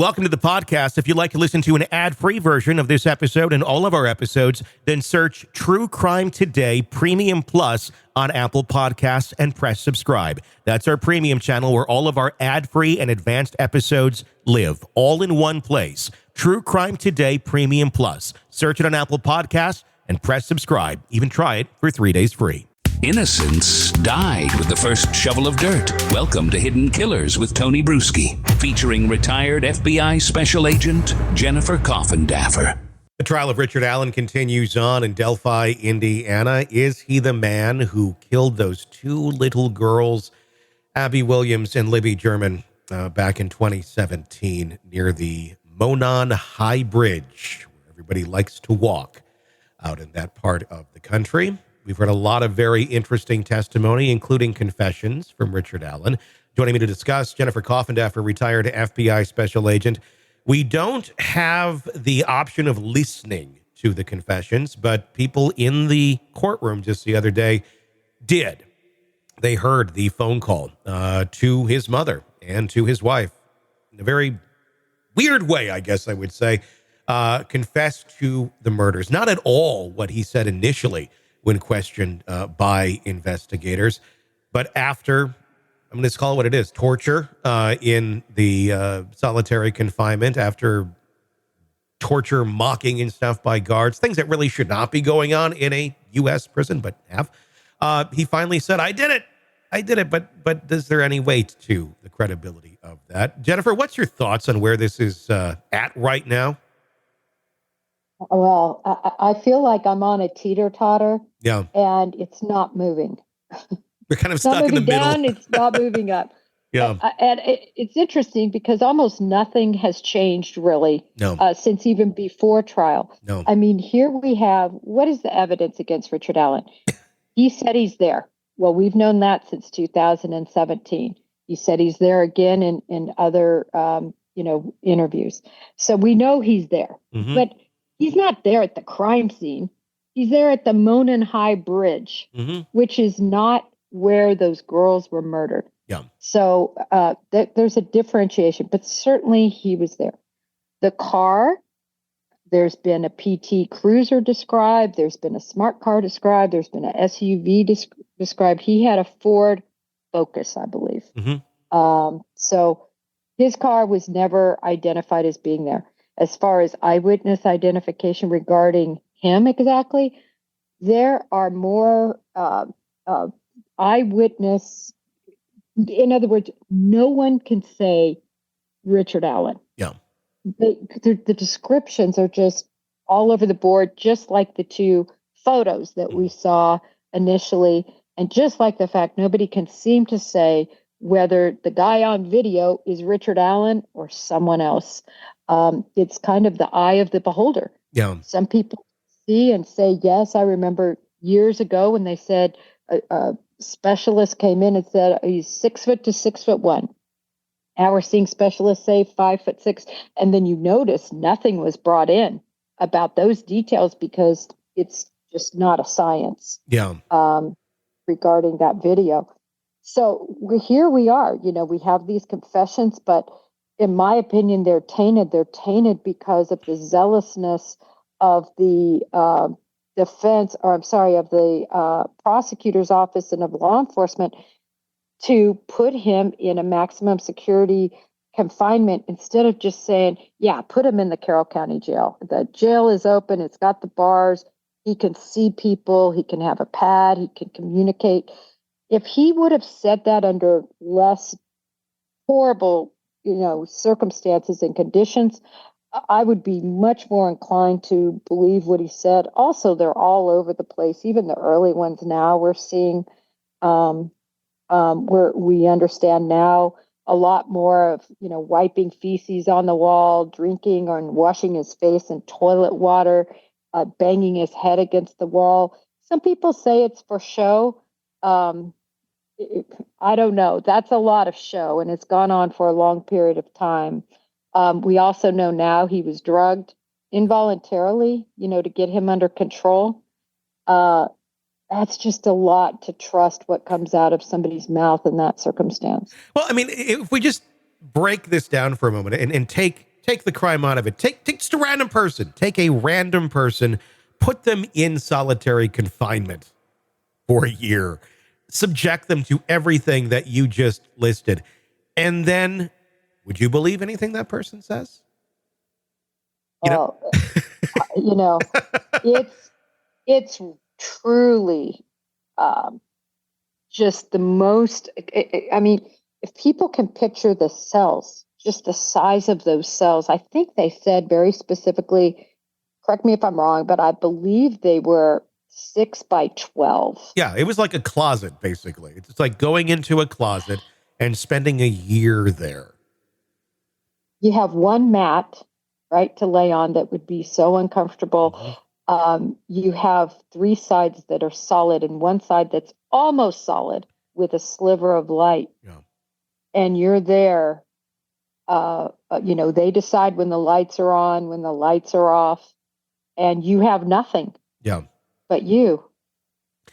Welcome to the podcast. If you'd like to listen to an ad-free version of this episode and all of our episodes, then search True Crime Today Premium Plus on Apple Podcasts and press subscribe. That's our premium channel where all of our ad-free and advanced episodes live, all in one place. True Crime Today Premium Plus. Search it on Apple Podcasts and press subscribe. Even try it for 3 days free. Innocence died with the first shovel of dirt. Welcome to Hidden Killers with Tony Brueski, featuring retired FBI Special Agent Jennifer Coffindaffer. The trial of Richard Allen continues on in Delphi, Indiana. Is he the man who killed those two little girls, Abby Williams and Libby German, back in 2017 near the Monon High Bridge, where everybody likes to walk out in that part of the country? We've heard a lot of very interesting testimony, including confessions from Richard Allen. Joining me to discuss, Jennifer Coffindaffer, retired FBI Special Agent. We don't have the option of listening to the confessions, but people in the courtroom just the other day did. They heard the phone call to his mother and to his wife in a very weird way, I guess I would say, confessed to the murders. Not at all what he said initially when questioned by investigators. But after, I'm going to call it what it is, torture in the solitary confinement, after torture, mocking and stuff by guards, things that really should not be going on in a U.S. prison, but have, he finally said, I did it, but is there any weight to the credibility of that? Jennifer, what's your thoughts on where this is at right now? Well, I feel like I'm on a teeter-totter. Yeah. And it's not moving. We're kind of stuck in the middle. Down, it's not moving up. Yeah. And it's interesting because almost nothing has changed really since even before trial. No. I mean, here we have, what is the evidence against Richard Allen? He said he's there. Well, we've known that since 2017. He said he's there again in other, interviews. So we know he's there. Mm-hmm. But he's not there at the crime scene. He's there at the Monon High Bridge, mm-hmm. which is not where those girls were murdered. Yeah. So there's a differentiation, but certainly he was there. The car, there's been a PT Cruiser described. There's been a smart car described. There's been an SUV described. He had a Ford Focus, I believe. Mm-hmm. So his car was never identified as being there. As far as eyewitness identification regarding him exactly, there are more eyewitness. In other words, no one can say Richard Allen. Yeah. The descriptions are just all over the board, just like the two photos that we saw initially, and just like the fact nobody can seem to say whether the guy on video is Richard Allen or someone else. It's kind of the eye of the beholder. Yeah. Some people see and say, yes, I remember years ago when they said a specialist came in and said, he's 6 foot to 6'1". Now we're seeing specialists say 5'6". And then you notice nothing was brought in about those details because it's just not a science. Yeah. Regarding that video. So here we are, we have these confessions, but in my opinion, they're tainted. They're tainted because of the zealousness of the of the prosecutor's office and of law enforcement to put him in a maximum security confinement instead of just saying, yeah, put him in the Carroll County Jail. The jail is open. It's got the bars. He can see people. He can have a pad. He can communicate. If he would have said that under less horrible circumstances and conditions, I would be much more inclined to believe what he said. Also, they're all over the place. Even the early ones now we're seeing where we understand now a lot more of, wiping feces on the wall, drinking or washing his face in toilet water, banging his head against the wall. Some people say it's for show. I don't know. That's a lot of show, and it's gone on for a long period of time. We also know now he was drugged involuntarily, to get him under control. That's just a lot to trust what comes out of somebody's mouth in that circumstance. Well, I mean, if we just break this down for a moment and take take the crime out of it. Take just a random person. Take a random person, put them in solitary confinement for a year, subject them to everything that you just listed. And then would you believe anything that person says? You know? You know, it's truly just the most, I mean, if people can picture the cells, just the size of those cells, I think they said very specifically, correct me if I'm wrong, but I believe they were 6 by 12. Yeah, it was like a closet, basically. It's like going into a closet and spending a year there. You have one mat, right, to lay on that would be so uncomfortable. You have 3 sides that are solid and one side that's almost solid with a sliver of light. Yeah. And you're there. They decide when the lights are on, when the lights are off, and you have nothing. Yeah. But you.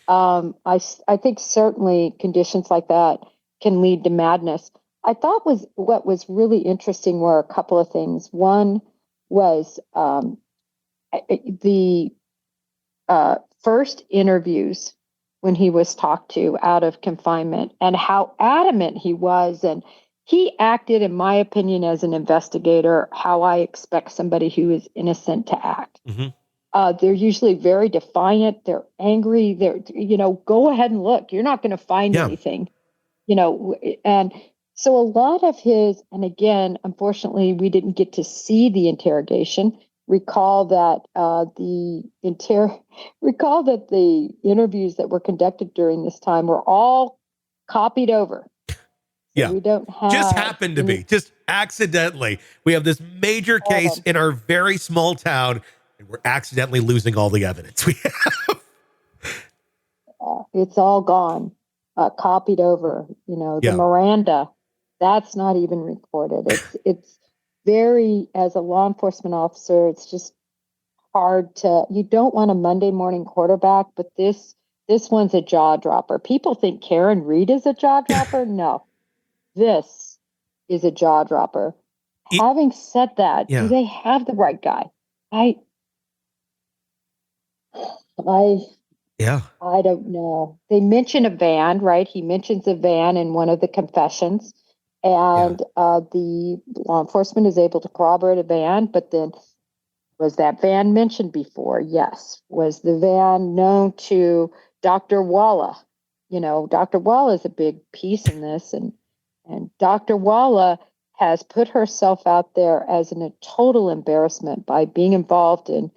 I think certainly conditions like that can lead to madness. I thought what was really interesting were a couple of things. One was the first interviews when he was talked to out of confinement and how adamant he was. And he acted, in my opinion, as an investigator, how I expect somebody who is innocent to act. They're usually very defiant. They're angry. They're, go ahead and look. You're not going to find anything, and so a lot of his, and again, unfortunately, we didn't get to see the interrogation. Recall that the interviews that were conducted during this time were all copied over. So we don't have just happened to be just accidentally. We have this major case in our very small town, and we're accidentally losing all the evidence we have. It's all gone, copied over. The Miranda. That's not even recorded. It's very, as a law enforcement officer, it's just hard you don't want a Monday morning quarterback, but this one's a jaw dropper. People think Karen Reed is a jaw dropper. No, this is a jaw dropper. Having said that, do they have the right guy? I don't know. They mention a van, right? He mentions a van in one of the confessions. And the law enforcement is able to corroborate a van, but then was that van mentioned before? Yes. Was the van known to Dr. Walla? Dr. Walla is a big piece in this, and Dr. Walla has put herself out there as a total embarrassment by being involved in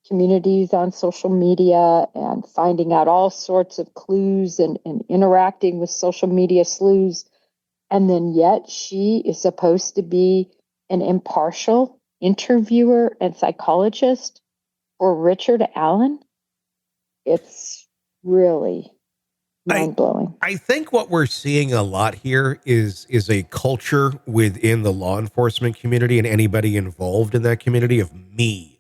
communities on social media and finding out all sorts of clues and interacting with social media sleuths. And then yet she is supposed to be an impartial interviewer and psychologist for Richard Allen. It's really mind-blowing. I think what we're seeing a lot here is a culture within the law enforcement community and anybody involved in that community of me.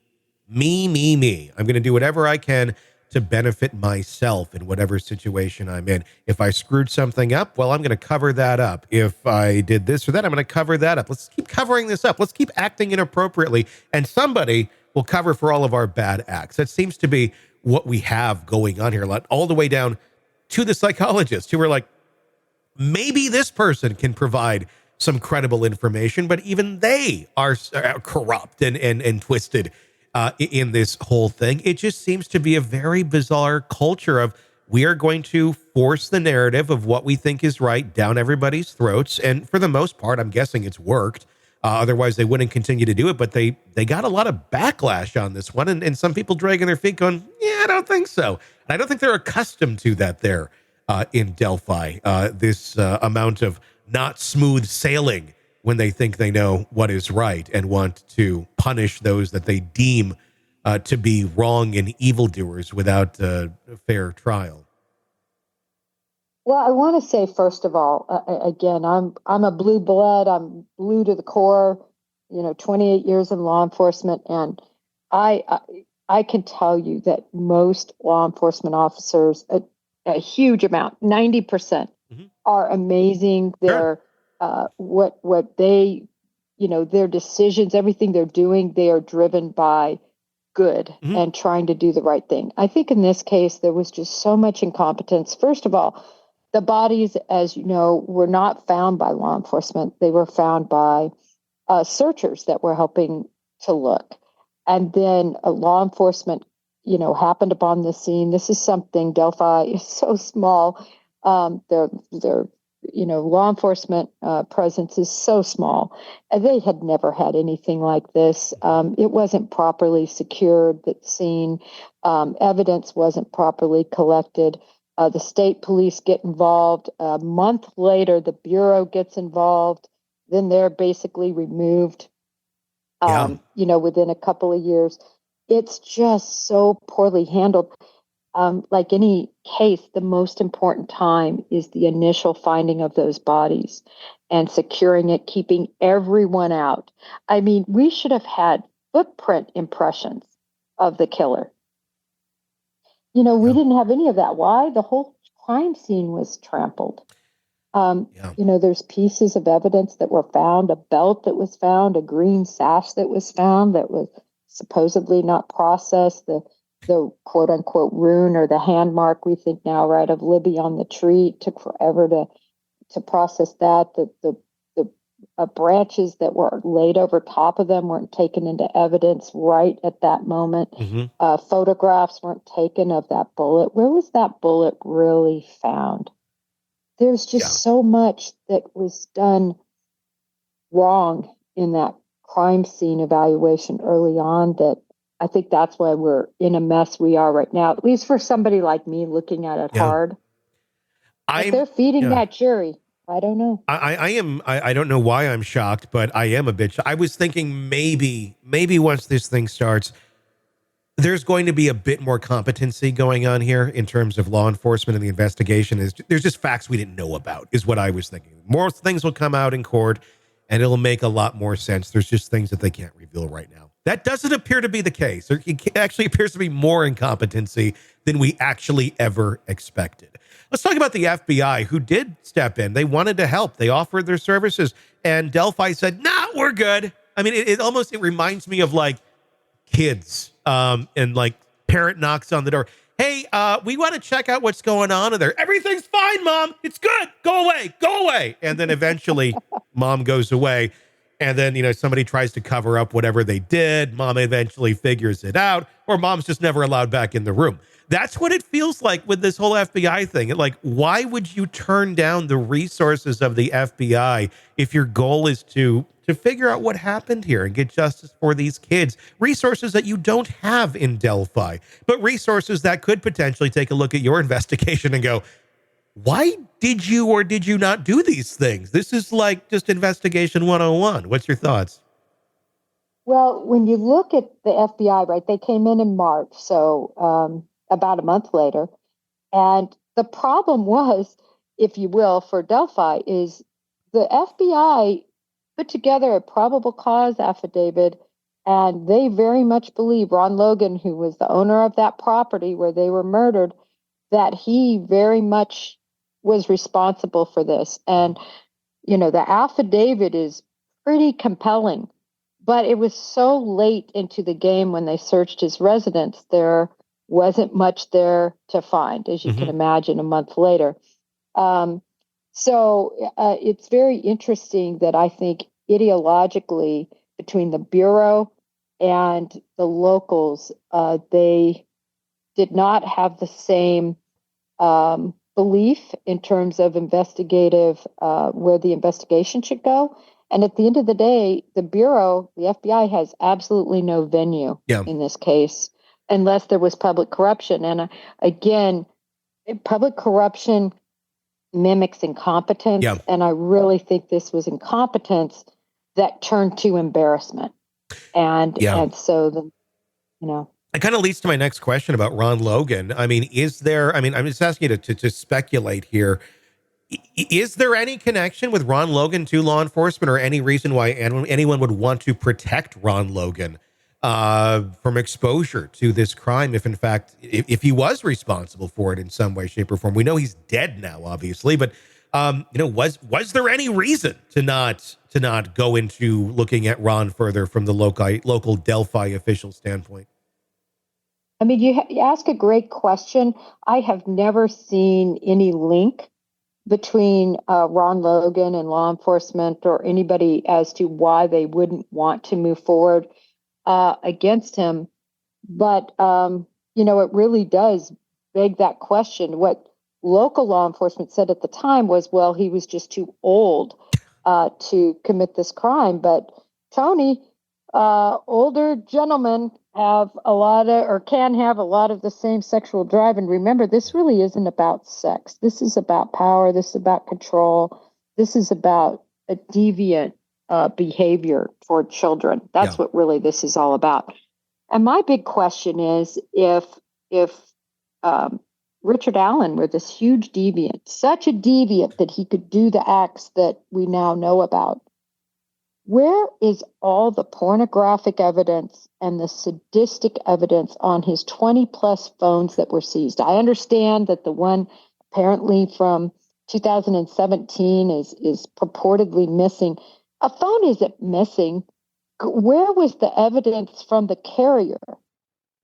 I'm going to do whatever I can to benefit myself in whatever situation I'm in. If I screwed something up, well, I'm going to cover that up. If I did this or that, I'm going to cover that up. Let's keep covering this up. Let's keep acting inappropriately, and somebody will cover for all of our bad acts. That seems to be what we have going on here, all the way down to the psychologists who are like, maybe this person can provide some credible information, but even they are corrupt and twisted in this whole thing. It just seems to be a very bizarre culture of we are going to force the narrative of what we think is right down everybody's throats. And for the most part, I'm guessing it's worked. Otherwise, they wouldn't continue to do it. But they got a lot of backlash on this one. And some people dragging their feet going, yeah, I don't think so. And I don't think they're accustomed to that there in Delphi, this amount of not smooth sailing when they think they know what is right and want to punish those that they deem to be wrong and evildoers without a fair trial. Well, I want to say, first of all, again, I'm a blue blood. I'm blue to the core, 28 years in law enforcement. And I can tell you that most law enforcement officers, a huge amount, 90%, are amazing. They're what they their decisions, everything they're doing, they are driven by good and trying to do the right thing. I think in this case, there was just so much incompetence. First of all, the bodies, as you know, were not found by law enforcement. They were found by searchers that were helping to look. And then law enforcement, happened upon the scene. This is something, Delphi is so small. Their law enforcement presence is so small. And they had never had anything like this. It wasn't properly secured, that scene. Evidence wasn't properly collected. The state police get involved. A month later, the Bureau gets involved. Then they're basically removed, within a couple of years. It's just so poorly handled. Like any case, the most important time is the initial finding of those bodies and securing it, keeping everyone out. I mean, we should have had footprint impressions of the killer. We didn't have any of that. Why? The whole crime scene was trampled. There's pieces of evidence that were found, a belt that was found, a green sash that was found that was supposedly not processed, the quote unquote rune or the hand mark we think now, right, of Libby on the tree. It took forever to process that. The branches that were laid over top of them weren't taken into evidence right at that moment. Photographs weren't taken of that bullet. Where was that bullet really found? There's just so much that was done wrong in that crime scene evaluation early on that I think that's why we're in a mess we are right now, at least for somebody like me looking at it hard. If they're feeding that jury, I don't know. I don't know why I'm shocked, but I am a bit. I was thinking maybe once this thing starts, there's going to be a bit more competency going on here in terms of law enforcement and the investigation. There's just facts we didn't know about, is what I was thinking. More things will come out in court, and it'll make a lot more sense. There's just things that they can't reveal right now. That doesn't appear to be the case. It actually appears to be more incompetency than we actually ever expected. Let's talk about the FBI, who did step in. They wanted to help. They offered their services, and Delphi said, "Nah, we're good." I mean, it reminds me of like kids, and like parent knocks on the door. "Hey, we want to check out what's going on in there." "Everything's fine, Mom. It's good. Go away. And then eventually Mom goes away. And then, somebody tries to cover up whatever they did. Mom eventually figures it out, or Mom's just never allowed back in the room. That's what it feels like with this whole FBI thing. Why would you turn down the resources of the FBI if your goal is to figure out what happened here and get justice for these kids? Resources that you don't have in Delphi, but resources that could potentially take a look at your investigation and go, why did you or did you not do these things? This is like just investigation 101. What's your thoughts? Well, when you look at the FBI, right, they came in March, so about a month later. And the problem was, if you will, for Delphi is the FBI put together a probable cause affidavit, and they very much believe Ron Logan, who was the owner of that property where they were murdered, that he very much was responsible for this. And, the affidavit is pretty compelling, but it was so late into the game when they searched his residence, there wasn't much there to find, as you can imagine, a month later. So it's very interesting that I think ideologically between the Bureau and the locals, they did not have the same belief in terms of investigative, where the investigation should go. And at the end of the day, the Bureau, the FBI, has absolutely no venue in this case, unless there was public corruption. And again, public corruption mimics incompetence. And I really think this was incompetence that turned to embarrassment. And so, it kind of leads to my next question about Ron Logan. I mean, I'm just asking you to speculate here. Is there any connection with Ron Logan to law enforcement, or any reason why anyone would want to protect Ron Logan from exposure to this crime? If in fact, if he was responsible for it in some way, shape, or form? We know he's dead now, obviously, but was there any reason to not to not go into looking at Ron further from the local Delphi official standpoint? I mean, you ask a great question. I have never seen any link between Ron Logan and law enforcement or anybody as to why they wouldn't want to move forward against him. But, it really does beg that question. What local law enforcement said at the time was, well, he was just too old to commit this crime. But Tony, older gentlemen have can have a lot of the same sexual drive. And remember, this really isn't about sex. This is about power. This is about control. This is about a deviant behavior toward children. That's what really this is all about. And my big question is if Richard Allen were this huge deviant, such a deviant that he could do the acts that we now know about, where is all the pornographic evidence and the sadistic evidence on his 20 plus phones that were seized? I understand that the one apparently from 2017 is purportedly missing. A phone isn't missing. Where was the evidence from the carrier?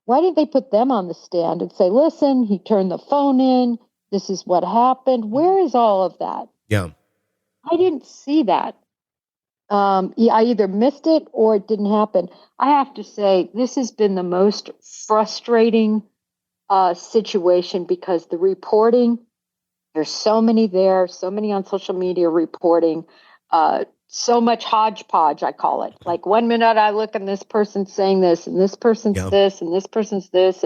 Why didn't they put them on the stand and say, listen, he turned the phone in. This is what happened. Where is all of that? Yeah. I didn't see that. I either missed it or it didn't happen. I have to say, this has been the most frustrating situation because the reporting, there's so many on social media reporting, so much hodgepodge, I call it. Like 1 minute I look and this person's saying this and this person's this and this person's this.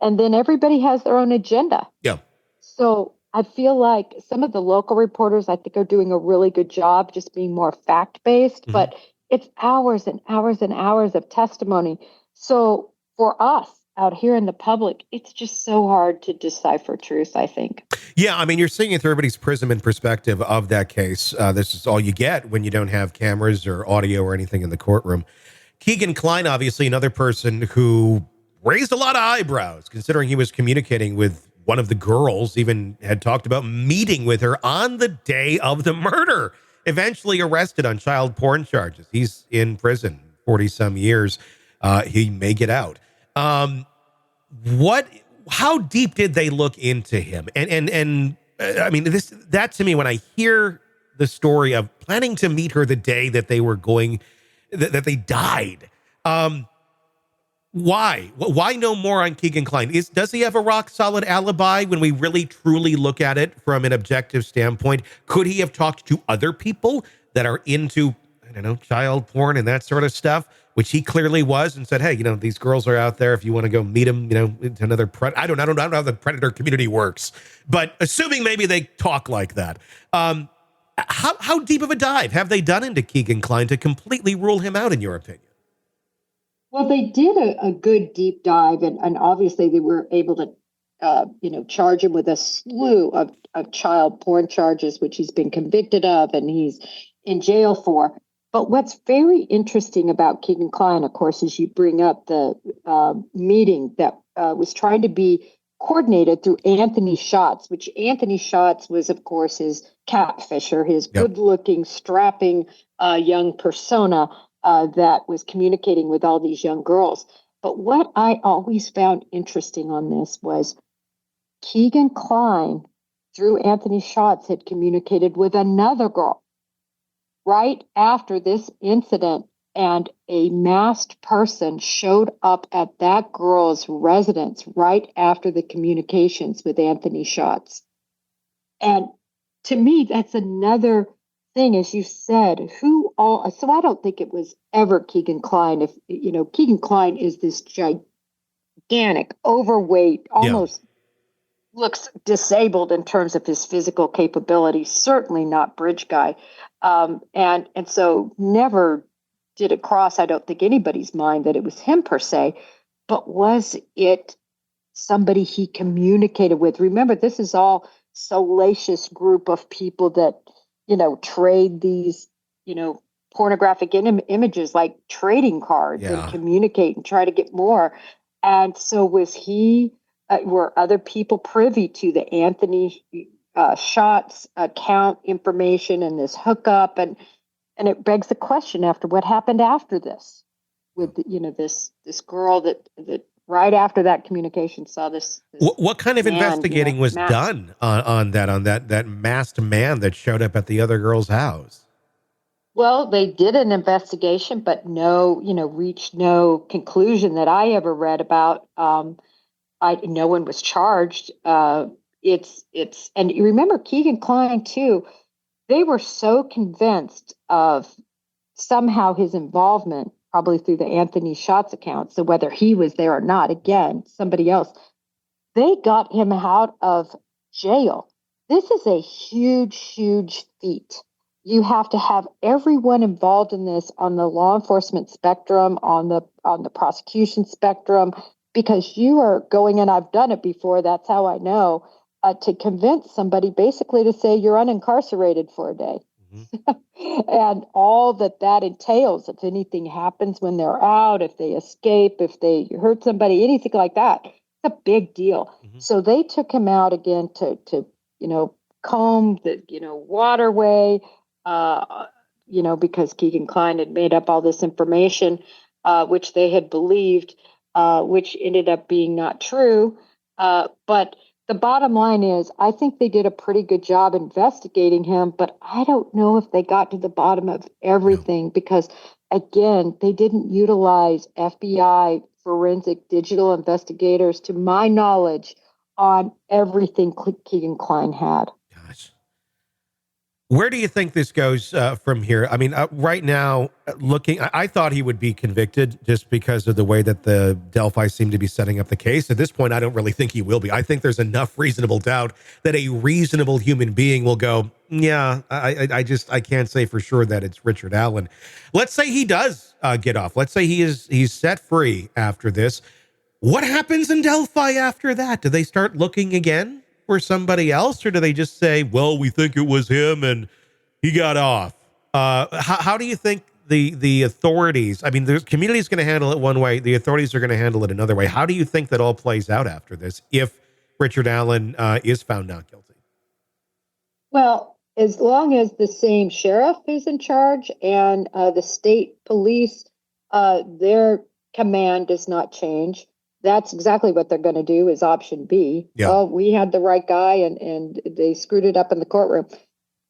And then everybody has their own agenda. Yeah. So I feel like some of the local reporters, I think, are doing a really good job just being more fact-based, but it's hours and hours and hours of testimony. So for us out here in the public, it's just so hard to decipher truth, I think. Yeah, I mean, you're seeing it through everybody's prism and perspective of that case. This is all you get when you don't have cameras or audio or anything in the courtroom. Keegan Kline, obviously, another person who raised a lot of eyebrows, considering he was communicating with one of the girls, even had talked about meeting with her on the day of the murder, eventually arrested on child porn charges. He's in prison 40 some years. He may get out. How deep did they look into him? And I mean, that to me, when I hear the story of planning to meet her the day that they were that they died, why no more on Keegan Kline? Does he have a rock solid alibi when we really truly look at it from an objective standpoint? Could he have talked to other people that are into, I don't know, child porn and that sort of stuff, which he clearly was, and said, hey, these girls are out there. If you want to go meet them, it's another I don't know how the predator community works, but assuming maybe they talk like that. How deep of a dive have they done into Keegan Kline to completely rule him out, in your opinion? Well, they did a good deep dive, and obviously they were able to, charge him with a slew of child porn charges, which he's been convicted of and he's in jail for. But what's very interesting about Keegan Kline, of course, is you bring up the meeting that was trying to be coordinated through Anthony Schatz, which Anthony Schatz was, of course, his catfisher, his good-looking, strapping young persona that was communicating with all these young girls. But what I always found interesting on this was Keegan Kline, through Anthony Schatz, had communicated with another girl right after this incident, and a masked person showed up at that girl's residence right after the communications with Anthony Schatz. And to me, that's another thing, as you said, so I don't think it was ever Keegan Kline. If, Keegan Kline is this gigantic, overweight, almost looks disabled in terms of his physical capability, certainly not bridge guy. And so never did it cross, I don't think, anybody's mind that it was him per se, but was it somebody he communicated with? Remember, this is all salacious group of people that, trade these, pornographic images like trading cards and communicate and try to get more. And so was were other people privy to the Anthony Schatz account information and this hookup? And And it begs the question after what happened after this with, this girl that right after that communication saw this What kind of man, investigating was masked. done on that masked man that showed up at the other girl's house? Well, they did an investigation, but reached no conclusion that I ever read about. No one was charged. And you remember Keegan Kline too. They were so convinced of somehow his involvement, probably through the Anthony Shots account. So whether he was there or not, again, somebody else, they got him out of jail. This is a huge, huge feat. You have to have everyone involved in this on the law enforcement spectrum, on the prosecution spectrum, because you are going, and I've done it before, that's how I know, to convince somebody basically to say you're unincarcerated for a day. And all that entails, if anything happens when they're out, if they escape, if they hurt somebody, anything like that, it's a big deal. So they took him out again to comb the waterway, because Keegan Kline had made up all this information, which they had believed, which ended up being not true. But the bottom line is, I think they did a pretty good job investigating him, but I don't know if they got to the bottom of everything because, again, they didn't utilize FBI forensic digital investigators, to my knowledge, on everything Keegan Kline had. Gosh. Where do you think this goes from here? I mean, right now, I thought he would be convicted just because of the way that the Delphi seem to be setting up the case. At this point, I don't really think he will be. I think there's enough reasonable doubt that a reasonable human being will go, yeah, I can't say for sure that it's Richard Allen. Let's say he does get off. Let's say he's set free after this. What happens in Delphi after that? Do they start looking again for somebody else, or do they just say, well, we think it was him and he got off? How do you think the authorities, I mean, the community is going to handle it one way, the authorities are going to handle it another way. How do you think that all plays out after this if Richard Allen is found not guilty? Well, as long as the same sheriff is in charge and the state police, their command does not change, that's exactly what they're going to do, is option B. Yeah. Well, we had the right guy and they screwed it up in the courtroom.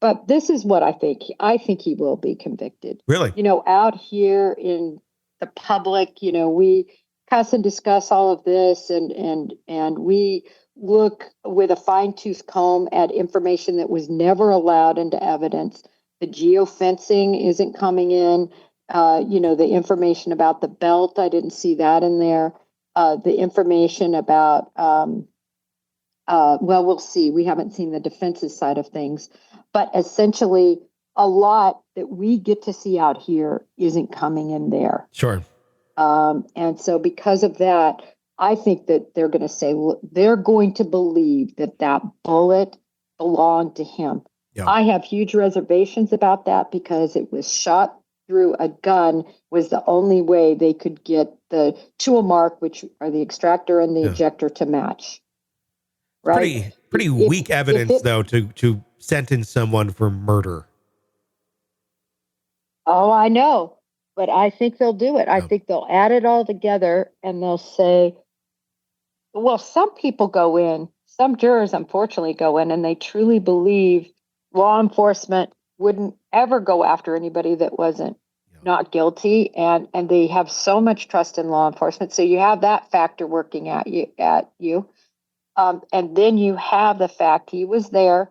But this is what I think. I think he will be convicted. Really? Out here in the public, we cuss and discuss all of this and we look with a fine-tooth comb at information that was never allowed into evidence. The geofencing isn't coming in. The information about the belt, I didn't see that in there. The information about, we'll see. We haven't seen the defense's side of things. But essentially, a lot that we get to see out here isn't coming in there. Sure. And so because of that, I think that they're going to say, they're going to believe that bullet belonged to him. Yeah. I have huge reservations about that because it was shot through a gun, was the only way they could get the tool mark, which are the extractor and the ejector, to match. Right? Pretty weak evidence, though, to sentence someone for murder. Oh, I know. But I think they'll do it. I think they'll add it all together and they'll say, well, some people go in, some jurors unfortunately go in, and they truly believe law enforcement wouldn't ever go after anybody that wasn't not guilty. And they have so much trust in law enforcement. So you have that factor working at you. And then you have the fact he was there.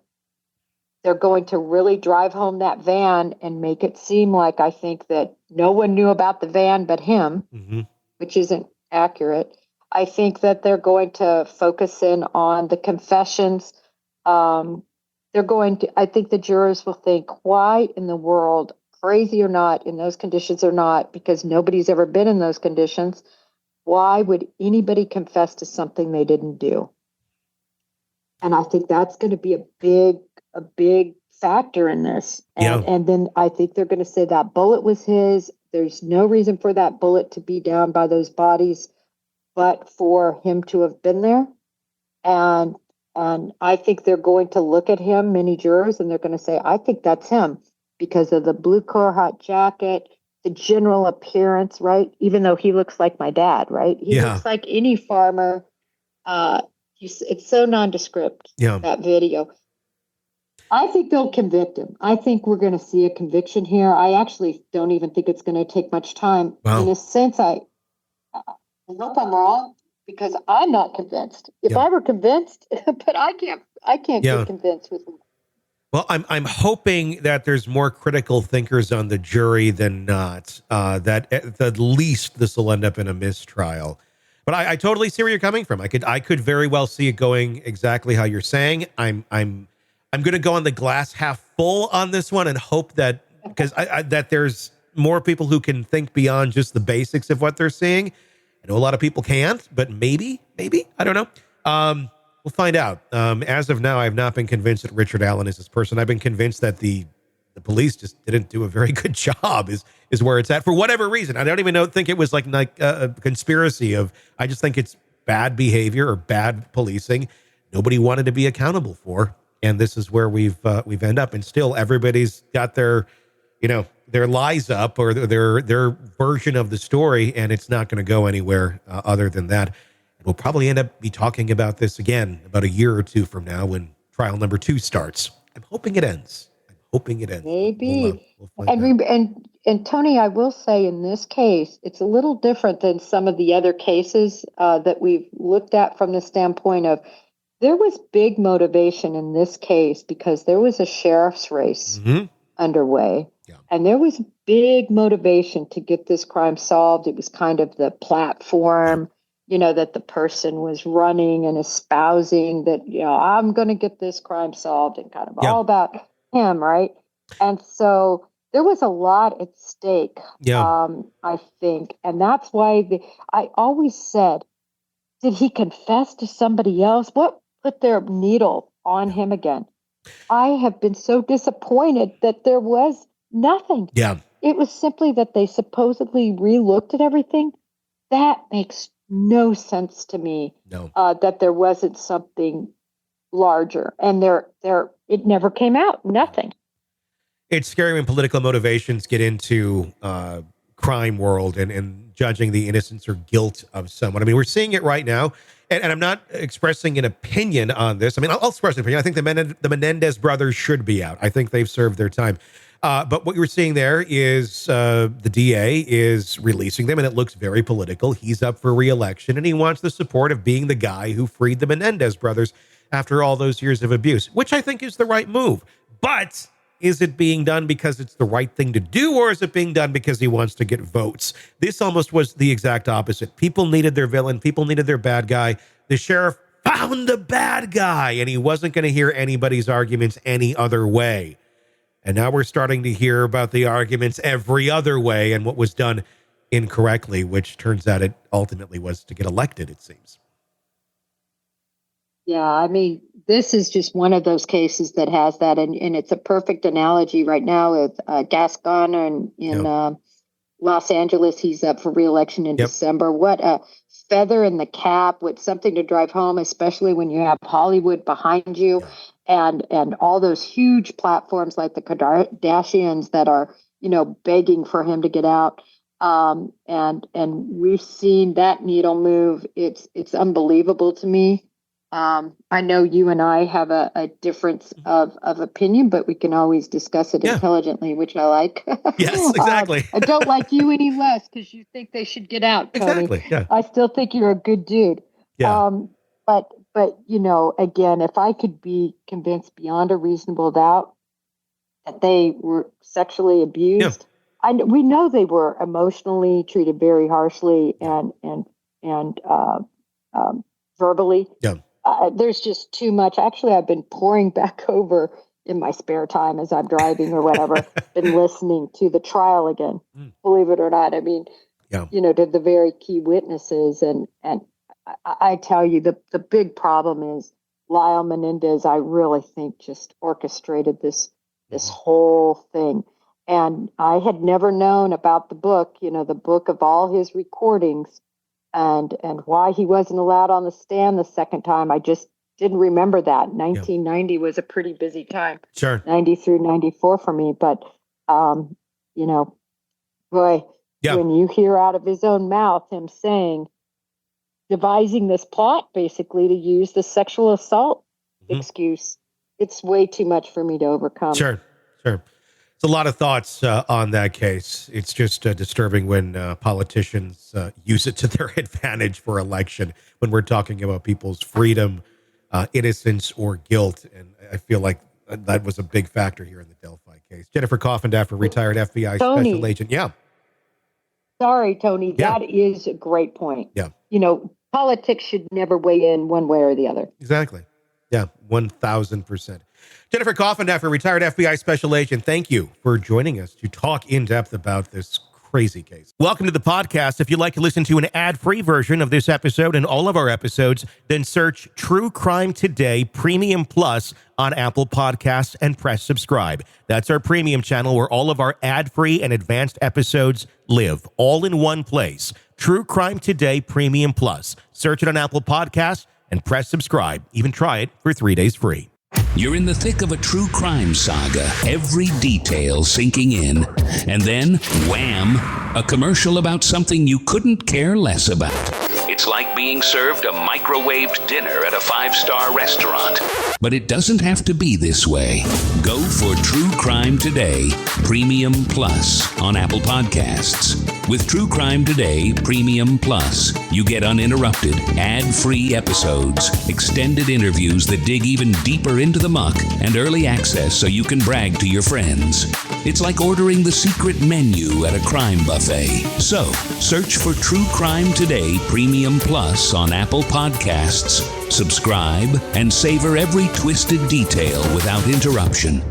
They're going to really drive home that van and make it seem like, I think, that no one knew about the van but him, which isn't accurate. I think that they're going to focus in on the confessions. I think the jurors will think, why in the world, crazy or not, in those conditions or not, because nobody's ever been in those conditions, why would anybody confess to something they didn't do? And I think that's going to be a big factor in this. And then I think they're going to say that bullet was his. There's no reason for that bullet to be down by those bodies, but for him to have been there. And I think they're going to look at him, many jurors, and they're going to say, I think that's him, because of the blue Carhartt jacket, the general appearance, right? Even though he looks like my dad, right? He Yeah. looks like any farmer. It's so nondescript, Yeah. that video. I think they'll convict him. I think we're going to see a conviction here. I actually don't even think it's going to take much time. Wow. In a sense, I hope I'm wrong, because I'm not convinced. If I were convinced, but I can't get convinced with him. Well, I'm hoping that there's more critical thinkers on the jury than not. That at the least this will end up in a mistrial. But I totally see where you're coming from. I could very well see it going exactly how you're saying. I'm going to go on the glass half full on this one and hope that, because that there's more people who can think beyond just the basics of what they're seeing. I know a lot of people can't, but maybe I don't know. We'll find out. As of now, I have not been convinced that Richard Allen is this person. I've been convinced that the police just didn't do a very good job is where it's at for whatever reason. I don't even think it was like a conspiracy of, I just think it's bad behavior or bad policing. Nobody wanted to be accountable for. And this is where we've ended up. And still everybody's got their lies up or their version of the story. And it's not going to go anywhere other than that. We'll probably end up be talking about this again about a year or two from now when trial number 2 starts. I'm hoping it ends. Maybe. We'll find out. And Tony, I will say in this case, it's a little different than some of the other cases that we've looked at from the standpoint of, there was big motivation in this case because there was a sheriff's race underway. Yeah. And there was big motivation to get this crime solved. It was kind of the platform, that the person was running and espousing that, I'm going to get this crime solved, and kind of all about him, right? And so there was a lot at stake, I think. And that's why I always said, did he confess to somebody else? What put their needle on him again? I have been so disappointed that there was nothing. Yeah. It was simply that they supposedly re-looked at everything. That makes no sense to me. No. That there wasn't something larger, and it never came out. Nothing. It's scary when political motivations get into crime world and judging the innocence or guilt of someone. I mean, we're seeing it right now, and I'm not expressing an opinion on this. I mean, I'll express an opinion. I think the Menendez brothers should be out. I think they've served their time. But what you're seeing there is the DA is releasing them, and it looks very political. He's up for re-election, and he wants the support of being the guy who freed the Menendez brothers after all those years of abuse, which I think is the right move. But is it being done because it's the right thing to do, or is it being done because he wants to get votes? This almost was the exact opposite. People needed their villain. People needed their bad guy. The sheriff found the bad guy, and he wasn't going to hear anybody's arguments any other way. And now we're starting to hear about the arguments every other way and what was done incorrectly, which turns out it ultimately was to get elected, it seems. Yeah, I mean, this is just one of those cases that has that. And it's a perfect analogy right now with Gascon in Los Angeles. He's up for re-election in December. What a feather in the cap, with something to drive home, especially when you have Hollywood behind you. Yeah. And all those huge platforms like the Kardashians that are, begging for him to get out. And we've seen that needle move. It's unbelievable to me. I know you and I have a difference of opinion, but we can always discuss it intelligently, which I like. Yes, exactly. I don't like you any less because you think they should get out, Tony. Exactly. Yeah. I still think you're a good dude. Yeah. But again, if I could be convinced beyond a reasonable doubt that they were sexually abused, we know they were emotionally treated very harshly and verbally. Yeah. There's just too much. Actually, I've been pouring back over in my spare time as I'm driving or whatever, been listening to the trial again, believe it or not. I mean, to the very key witnesses. And I tell you, the big problem is Lyle Menendez, I really think, just orchestrated this whole thing. And I had never known about the book, the book of all his recordings and why he wasn't allowed on the stand the second time. I just didn't remember that. 1990 was a pretty busy time. Sure. 90 through 94 for me. But You know, boy, Yeah. when you hear out of his own mouth him saying, devising this plot basically to use the sexual assault excuse, it's way too much for me to overcome. Sure. It's a lot of thoughts on that case. It's just disturbing when politicians use it to their advantage for election when we're talking about people's freedom, innocence, or guilt. And I feel like that was a big factor here in the Delphi case. Jennifer Coffindaffer, retired FBI special agent. Yeah. Sorry, Tony. Yeah. That is a great point. Yeah. You know, politics should never weigh in one way or the other. Exactly. Yeah, 1,000%. Jennifer Coffindaffer, retired FBI special agent, thank you for joining us to talk in depth about this crazy case. Welcome to the podcast. If you'd like to listen to an ad-free version of this episode and all of our episodes, then search True Crime Today Premium Plus on Apple Podcasts and press subscribe. That's our premium channel where all of our ad-free and advanced episodes live, all in one place. True Crime Today Premium Plus. Search it on Apple Podcasts and press subscribe. Even try it for 3 days free. You're in the thick of a true crime saga, every detail sinking in. And then, wham, a commercial about something you couldn't care less about. It's like being served a microwaved dinner at a 5-star restaurant. But it doesn't have to be this way. Go for True Crime Today Premium Plus on Apple Podcasts. With True Crime Today Premium Plus, you get uninterrupted, ad-free episodes, extended interviews that dig even deeper into the muck, and early access so you can brag to your friends. It's like ordering the secret menu at a crime buffet. So, search for True Crime Today Premium Plus on Apple Podcasts, subscribe, and savor every twisted detail without interruption.